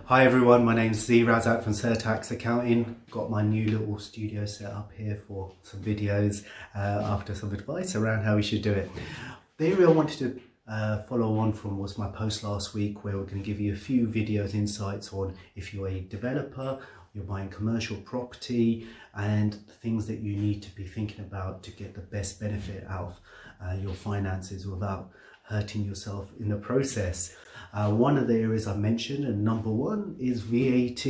Hi everyone, my name's Z Razak from Tax Accounting. Got my new little studio set up here for some videos after some advice around how we should do it. The area I wanted to follow on from was my post last week, where we're going to give you a few videos insights on if you're a developer, you're buying commercial property, and the things that you need to be thinking about to get the best benefit out of your finances without hurting yourself in the process. One of the areas I mentioned, and number one, is VAT,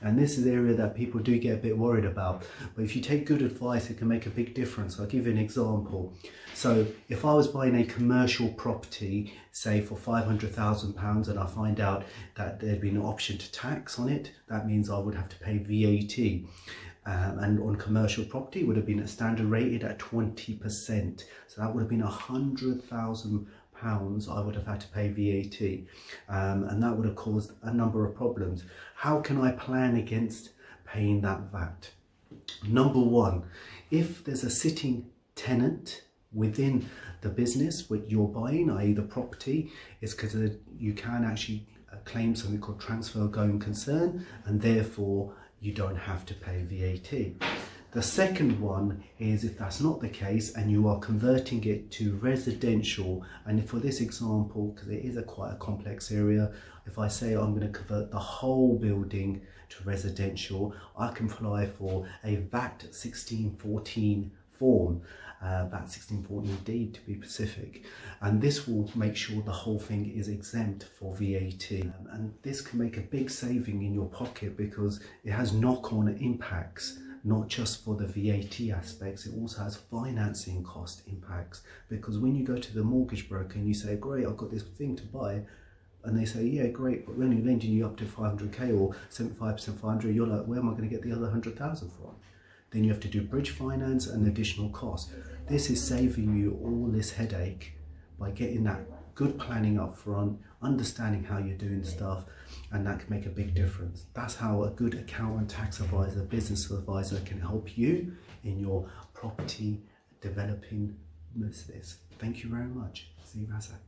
and this is the area that people do get a bit worried about, but if you take good advice it can make a big difference. I'll give you an example. So if I was buying a commercial property, say for £500,000, and I find out that there'd been an option to tax on it, that means I would have to pay VAT. And on commercial property would have been standard rated at 20%, so that would have been £100,000 I would have had to pay VAT, and that would have caused a number of problems. How can I plan against paying that VAT? Number one, if there's a sitting tenant within the business which you're buying, i.e. the property, it's because you can actually claim something called transfer going concern, and therefore you don't have to pay VAT. The second one is if that's not the case and you are converting it to residential, and for this example, because it is quite a complex area, if I say I'm going to convert the whole building to residential, I can apply for a VAT 1614 form, VAT 1614D to be specific, and this will make sure the whole thing is exempt for VAT, and this can make a big saving in your pocket because it has knock-on impacts, not just for the VAT aspects, it also has financing cost impacts, because when you go to the mortgage broker and you say, great, I've got this thing to buy, and they say, yeah, great, but we're only lending you up to 500k or 75% 500, you're like, where am I going to get the other 100,000 from? Then you have to do bridge finance and additional costs. This is saving you all this headache by getting that good planning up front, understanding how you're doing stuff, and that can make a big difference. That's how a good accountant, tax advisor, business advisor can help you in your property developing business. Thank you very much. See you, Razak.